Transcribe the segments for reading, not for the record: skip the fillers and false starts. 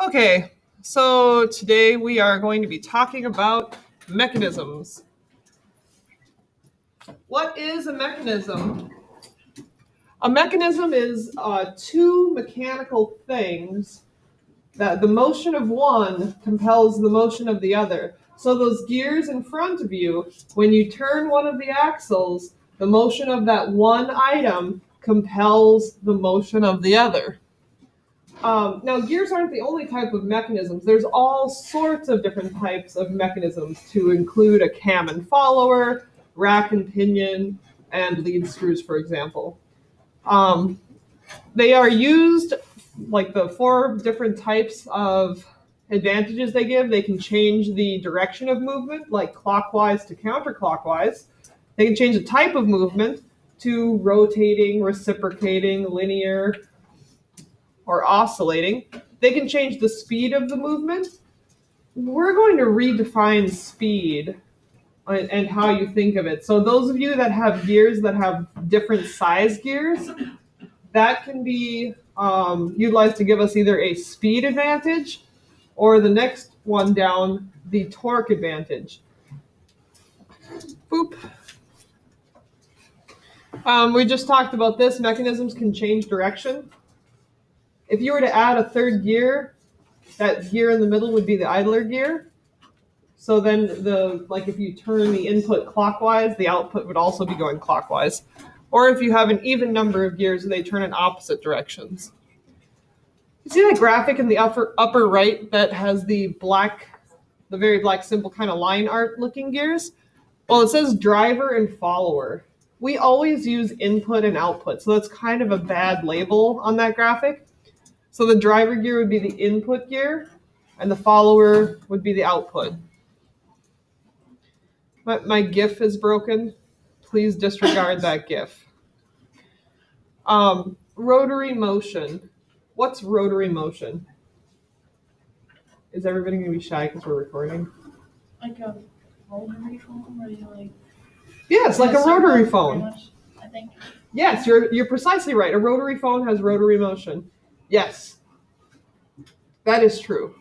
Okay, so today we are going to be talking about mechanisms. What is a mechanism? A mechanism is two mechanical things that the motion of one compels the motion of the other. So those gears in front of you, when you turn one of the axles, the motion of that one item compels the motion of the other. Now, gears aren't the only type of mechanisms. There's all sorts of different types of mechanisms to include a cam and follower, rack and pinion, and lead screws, for example. They are used, like the four different types of advantages they give. They can change the direction of movement, like clockwise to counterclockwise. They can change the type of movement to rotating, reciprocating, linear, or oscillating. They can change the speed of the movement. We're going to redefine speed and how you think of it. So those of you that have gears that have different size gears, that can be utilized to give us either a speed advantage or the next one down, the torque advantage. Boop. We just talked about this. Mechanisms can change direction. If you were to add a third gear, that gear in the middle would be the idler gear. So then if you turn the input clockwise, the output would also be going clockwise. Or if you have an even number of gears, they turn in opposite directions. You see that graphic in the upper right that has the very black simple kind of line art looking gears? Well, it says driver and follower. We always use input and output, so that's kind of a bad label on that graphic. So the driver gear would be the input gear, and the follower would be the output. My GIF is broken. Please disregard that GIF. Rotary motion. What's rotary motion? Is everybody going to be shy because we're recording? Like a rotary phone, where you like... Yes, like a rotary phone. Much, I think. Yes, you're precisely right. A rotary phone has rotary motion. Yes, that is true.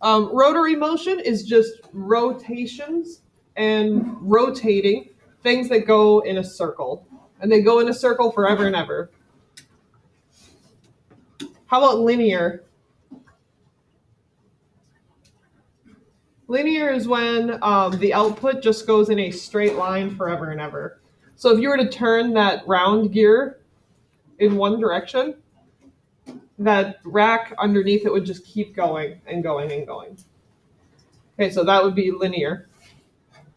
Rotary motion is just rotations and rotating things that go in a circle. And they go in a circle forever and ever. How about linear? Linear is when the output just goes in a straight line forever and ever. So if you were to turn that round gear in one direction, that rack underneath it would just keep going and going and going. Okay, so that would be linear.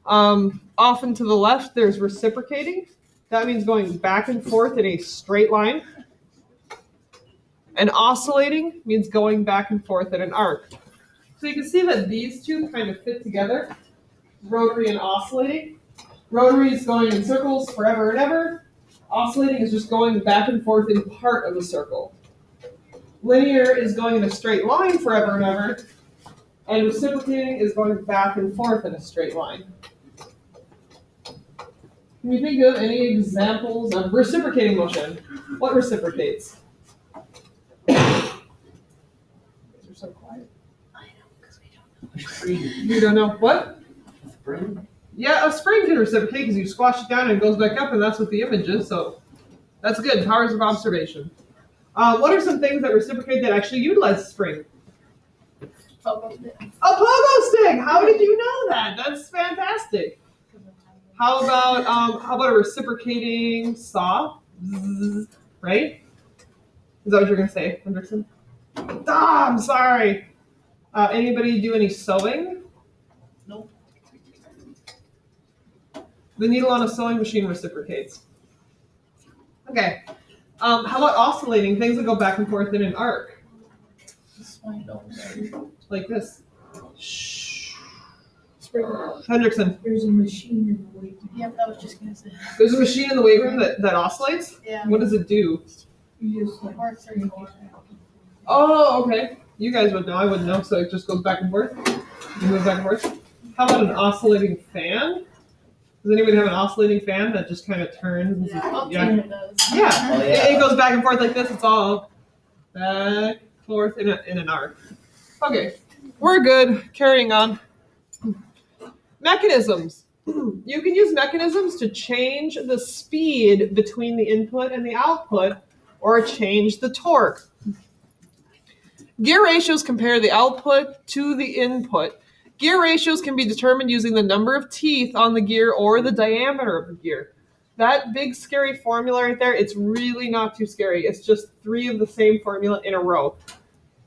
Off and to the left, there's reciprocating. That means going back and forth in a straight line. And oscillating means going back and forth in an arc. So you can see that these two kind of fit together, rotary and oscillating. Rotary is going in circles forever and ever. Oscillating is just going back and forth in part of a circle. Linear is going in a straight line forever and ever. And reciprocating is going back and forth in a straight line. Can you think of any examples of reciprocating motion? What reciprocates? You're so quiet. I know, because we don't know. You don't know what? Spring? Yeah, a spring can reciprocate because you squash it down and it goes back up, and that's what the image is. So that's good. Powers of observation. What are some things that reciprocate that actually utilize spring? Pogo stick. A pogo stick. How did you know that? That's fantastic. How about a reciprocating saw? Zzz, right? Is that what you're gonna say, Hendrickson? I'm sorry. Anybody do any sewing? Nope. The needle on a sewing machine reciprocates. Okay. How about oscillating? Things that go back and forth in an arc. Like this. Shh. Hendrickson. There's a machine in the weight room. Yep, I was just gonna say. There's a machine in the weight room that oscillates? Yeah. What does it do? You just like Or circulation. Oh, okay. You guys would know. I wouldn't know. So it just goes back and forth. You move back and forth. How about an oscillating fan? Does anybody have an oscillating fan that just kind of turns? Yeah. Yeah. It does. Yeah. Oh, yeah. It goes back and forth like this. It's all back, fourth in an arc. Okay, we're good. Carrying on. Mechanisms. You can use mechanisms to change the speed between the input and the output, or change the torque. Gear ratios compare the output to the input. Gear ratios can be determined using the number of teeth on the gear or the diameter of the gear. That big scary formula right there, it's really not too scary. It's just 3 of the same formula in a row.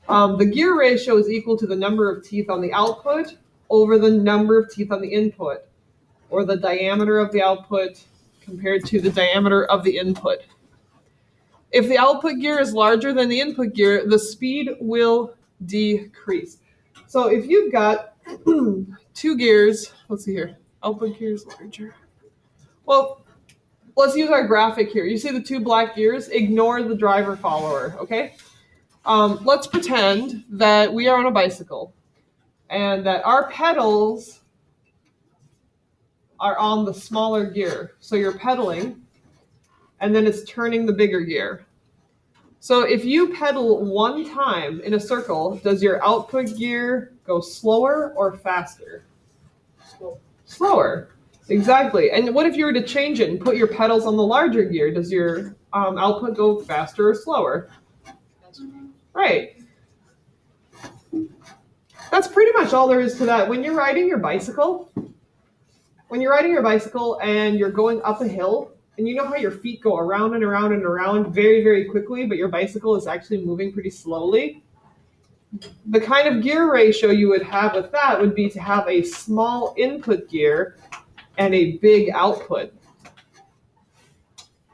The gear ratio is equal to the number of teeth on the output over the number of teeth on the input, or the diameter of the output compared to the diameter of the input. If the output gear is larger than the input gear, the speed will decrease. So if you've got 2 gears, let's see here, output gear is larger. Well, let's use our graphic here. You see the 2 black gears? Ignore the driver follower, okay? Let's pretend that we are on a bicycle and that our pedals are on the smaller gear. So you're pedaling and then it's turning the bigger gear. So if you pedal 1 time in a circle, does your output gear go slower or faster? Slower. Exactly. And what if you were to change it and put your pedals on the larger gear? Does your output go faster or slower? Right. That's pretty much all there is to that. When you're riding your bicycle and you're going up a hill, and you know how your feet go around and around and around very, very quickly, but your bicycle is actually moving pretty slowly? The kind of gear ratio you would have with that would be to have a small input gear and a big output,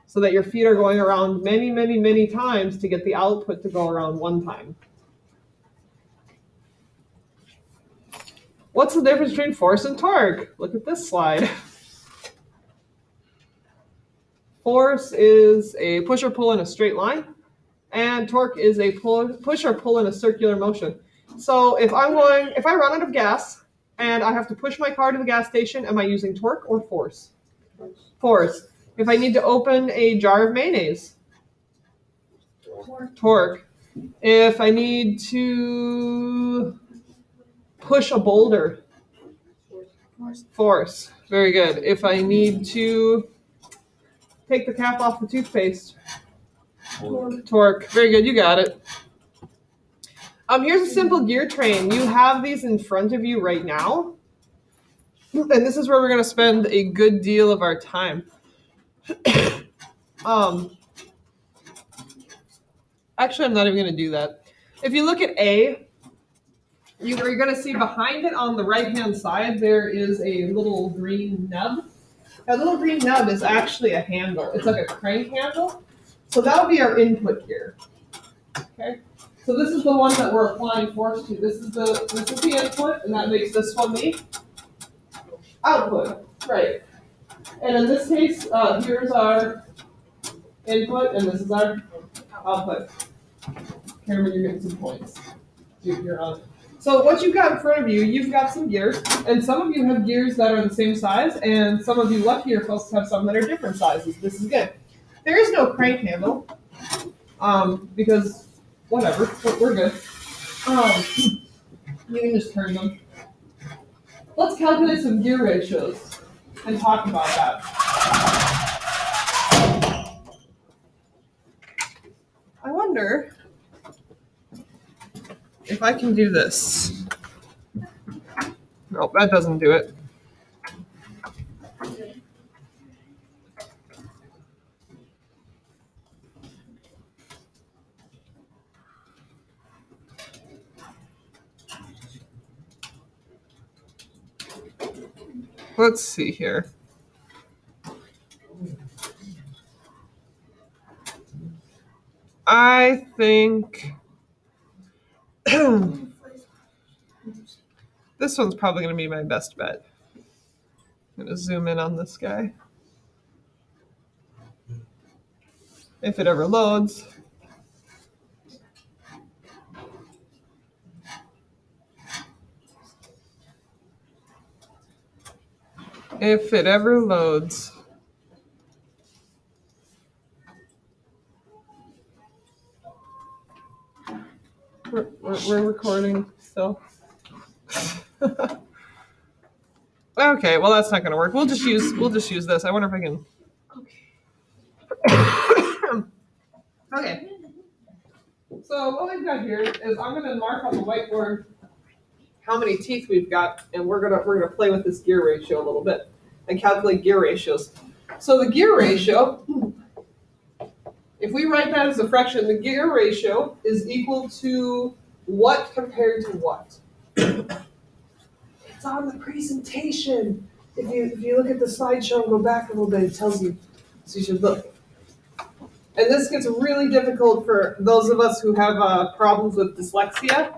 so that your feet are going around many, many, many times to get the output to go around 1 time. What's the difference between force and torque? Look at this slide. Force is a push or pull in a straight line, and torque is a push or pull in a circular motion. So if I run out of gas and I have to push my car to the gas station, am I using torque or force? Force. If I need to open a jar of mayonnaise, torque. If I need to push a boulder, force. Very good. If I need to take the cap off the toothpaste, torque. Very good. You got it. Here's a simple gear train. You have these in front of you right now. And this is where we're going to spend a good deal of our time. Actually, I'm not even going to do that. If you look at A, you're going to see behind it on the right-hand side, there is a little green nub. That little green nub is actually a handle. It's like a crank handle. So that'll be our input gear. Okay. So this is the one that we're applying force to. This is the input, and that makes this one the output. Right. And in this case, here's our input, and this is our output. Cameron, you're getting some points. You're on. So what you've got in front of you, you've got some gears, and some of you have gears that are the same size, and some of you luckier folks have some that are different sizes. This is good. There is no crank handle, because whatever, we're good. You can just turn them. Let's calculate some gear ratios and talk about that. I wonder if I can do this. Nope, that doesn't do it. Let's see here. I think this one's probably going to be my best bet. I'm going to zoom in on this guy. If it ever loads. If it ever loads. we're recording still. Okay, well that's not gonna work. We'll just use this. I wonder if I can. Okay. So what we've got here is I'm gonna mark on the whiteboard how many teeth we've got, and we're gonna play with this gear ratio a little bit and calculate gear ratios. So the gear ratio, if we write that as a fraction, the gear ratio is equal to what compared to what? It's on the presentation. If you look at the slideshow and go back a little bit, it tells you. So you should look. And this gets really difficult for those of us who have problems with dyslexia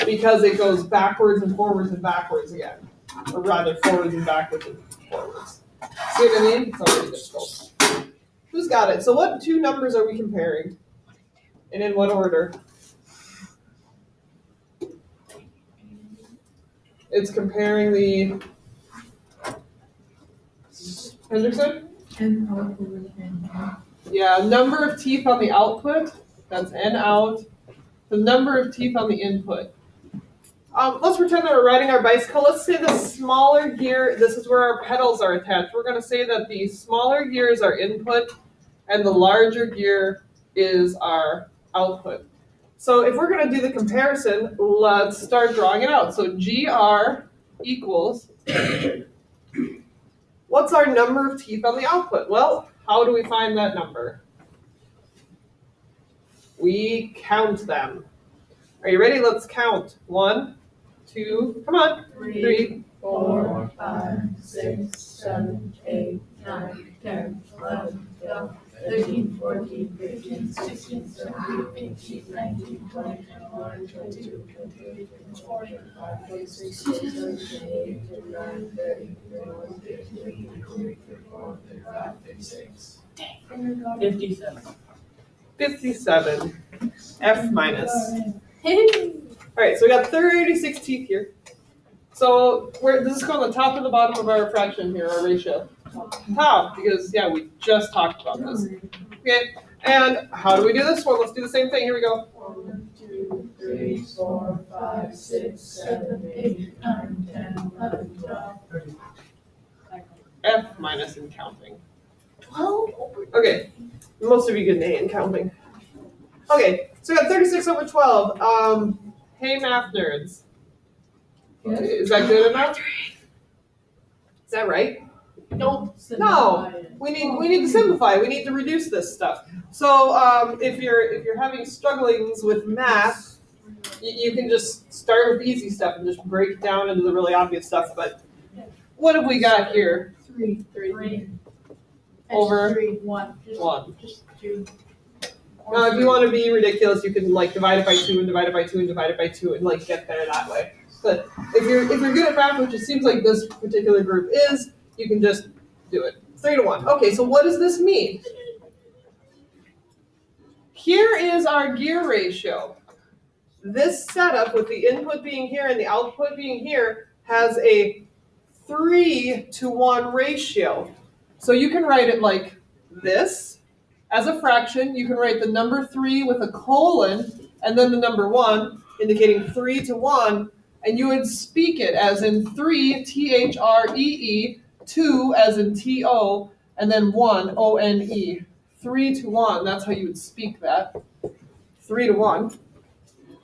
because it goes backwards and forwards and backwards again. Or rather, forwards and backwards and forwards. See what I mean? It's already difficult. Who's got it? So what two numbers are we comparing? And in what order? It's comparing the Henderson? And out over and out. Yeah, number of teeth on the output, that's N out. The number of teeth on the input. Let's pretend that we're riding our bicycle. Let's say the smaller gear, this is where our pedals are attached. We're going to say that the smaller gear is our input and the larger gear is our output. So if we're going to do the comparison, let's start drawing it out. So GR equals, what's our number of teeth on the output? Well, how do we find that number? We count them. Are you ready? Let's count. 1, 2, come on. 3, 4, 5, 6, 7, 8, 9, 10, 11, 12, 13, 14, 15, 16, 17, 18, 19, 20, 21, 22, 23, 24, 25, 26, 27, 28, 29, 30, 31, 32, 33, 34, 35, 36. 57. 57. F minus. All right, so we got 36 teeth here. So this is on the top and the bottom of our fraction here, our ratio. Top, because yeah, we just talked about this. Okay, and how do we do this one? Let's do the same thing. Here we go. 1, 2, 3, 4, 5, 6, 7, 8, 9, 10, 11, 12. F minus in counting. 12? Okay, most of you get an A in counting. Okay, so we got 36 over 12. Hey, math nerds. Is that good enough? Is that right? Don't No, we need to simplify. We need to reduce this stuff. So if you're having strugglings with math, you can just start with the easy stuff and just break it down into the really obvious stuff. But what have we got here? 3. Over 3, 1. 1. Just 2. Now, if you want to be ridiculous, you can like divide it by 2 and divide it by 2 and divide it by 2 and like get there that way. But if you're good at math, which it seems like this particular group is, you can just do it. 3 to 1. Okay, so what does this mean? Here is our gear ratio. This setup with the input being here and the output being here has a 3 to 1 ratio. So you can write it like this. As a fraction, you can write the number 3 with a colon and then the number 1, indicating 3 to 1, and you would speak it as in 3, T-H-R-E-E, 2 as in T-O, and then 1, O-N-E. 3 to 1, that's how you would speak that. 3 to 1.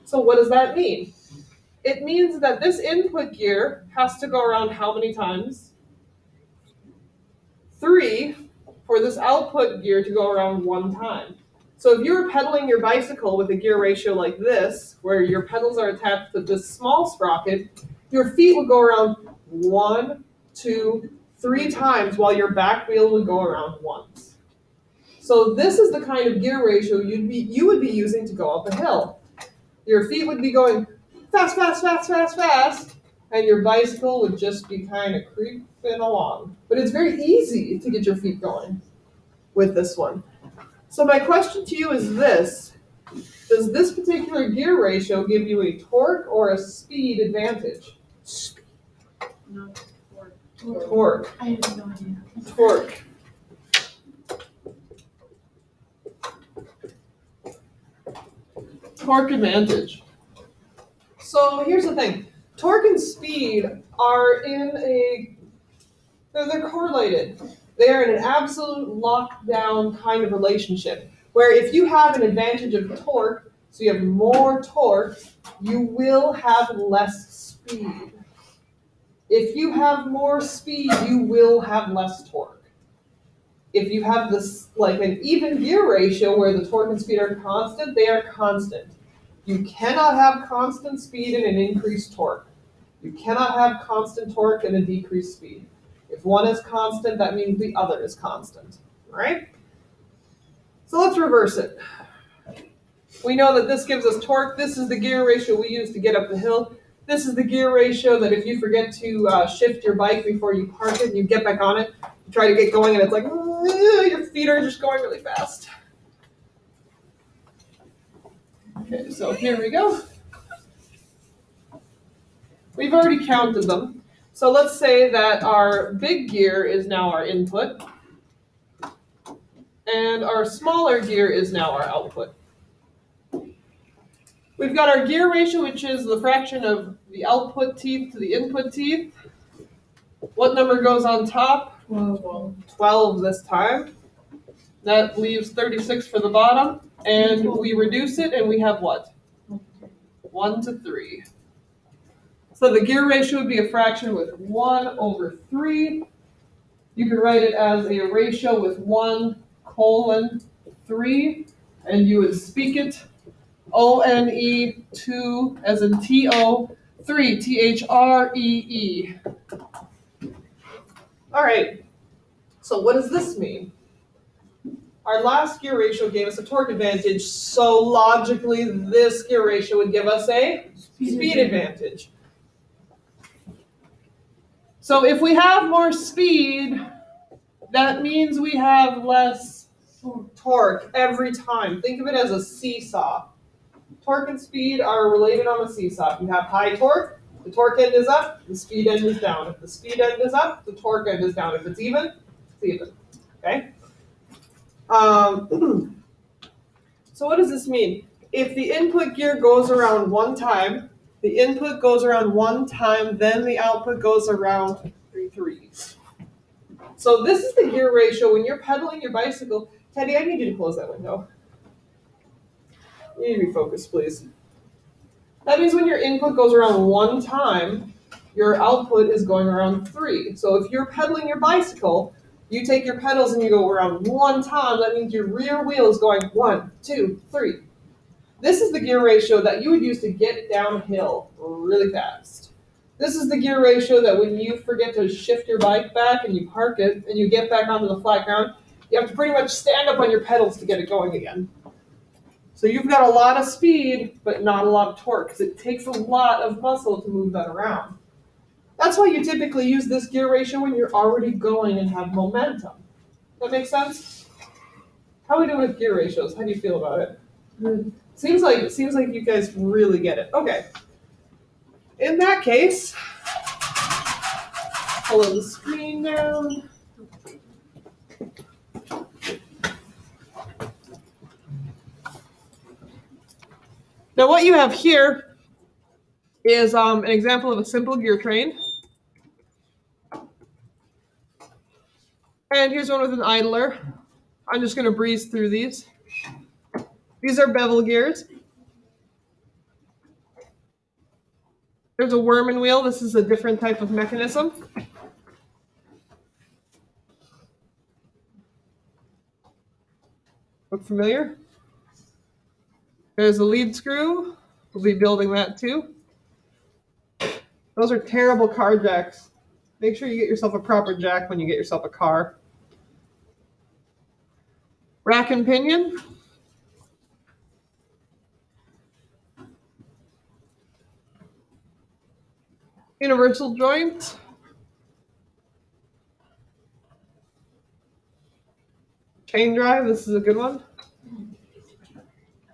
So what does that mean? It means that this input gear has to go around how many times? 3 for this output gear to go around 1 time. So if you're pedaling your bicycle with a gear ratio like this, where your pedals are attached to this small sprocket, your feet would go around 1, 2, 3 times while your back wheel would go around once. So this is the kind of gear ratio you would be using to go up a hill. Your feet would be going fast, fast, fast, fast, fast, and your bicycle would just be kind of creeping along. But it's very easy to get your feet going with this one. So my question to you is this. Does this particular gear ratio give you a torque or a speed advantage? No, Torque. I have no idea. Torque. Torque advantage. So here's the thing. Torque and speed are they're correlated. They are in an absolute lockdown kind of relationship, where if you have an advantage of torque, so you have more torque, you will have less speed. If you have more speed, you will have less torque. If you have this like an even gear ratio where the torque and speed are constant, they are constant. You cannot have constant speed and an increased torque. You cannot have constant torque and a decreased speed. If one is constant, that means the other is constant. All right? So let's reverse it. We know that this gives us torque. This is the gear ratio we use to get up the hill. This is the gear ratio that if you forget to shift your bike before you park it and you get back on it, you try to get going and it's like, your feet are just going really fast. Okay, so here we go. We've already counted them. So let's say that our big gear is now our input, and our smaller gear is now our output. We've got our gear ratio, which is the fraction of the output teeth to the input teeth. What number goes on top? 12 this time. That leaves 36 for the bottom. And we reduce it, and we have what? 1 to 3. So the gear ratio would be a fraction with 1 over 3. You could write it as a ratio with 1 colon 3, and you would speak it O-N-E 2 as in T-O 3, T-H-R-E-E. All right, so what does this mean? Our last gear ratio gave us a torque advantage, so logically this gear ratio would give us a speed advantage. So if we have more speed, that means we have less torque every time. Think of it as a seesaw. Torque and speed are related on a seesaw. If you have high torque, the torque end is up, the speed end is down. If the speed end is up, the torque end is down. If it's even, it's even. Okay? So what does this mean? If the input gear goes around one time, the input goes around one time, then the output goes around 3 threes. So this is the gear ratio when you're pedaling your bicycle. Teddy, I need you to close that window. You need to be focused, please. That means when your input goes around one time, your output is going around 3. So if you're pedaling your bicycle, you take your pedals and you go around one time, that means your rear wheel is going 1, 2, 3. This is the gear ratio that you would use to get downhill really fast. This is the gear ratio that when you forget to shift your bike back and you park it and you get back onto the flat ground, you have to pretty much stand up on your pedals to get it going again. So you've got a lot of speed, but not a lot of torque, because it takes a lot of muscle to move that around. That's why you typically use this gear ratio when you're already going and have momentum. That makes sense? How are we doing with gear ratios? How do you feel about it? Good. Seems like you guys really get it. Okay. In that case, pull the screen down. Now what you have here is an example of a simple gear train. And here's one with an idler. I'm just going to breeze through these. These are bevel gears. There's a Worman wheel. This is a different type of mechanism. Look familiar? There's a lead screw. We'll be building that too. Those are terrible car jacks. Make sure you get yourself a proper jack when you get yourself a car. Rack and pinion. Universal joint. Chain drive, this is a good one.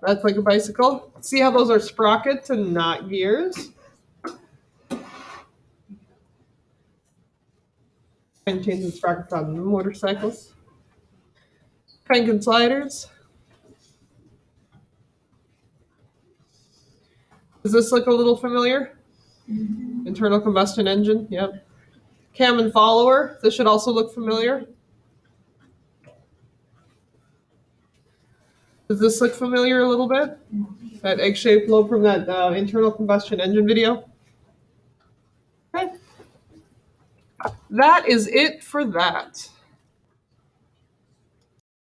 That's like a bicycle. See how those are sprockets and not gears? And changing sprockets on motorcycles. Crank and sliders. Does this look a little familiar? Internal combustion engine, yep. Cam and follower, this should also look familiar. Does this look familiar a little bit? That egg-shaped lobe from that internal combustion engine video? Okay. That is it for that.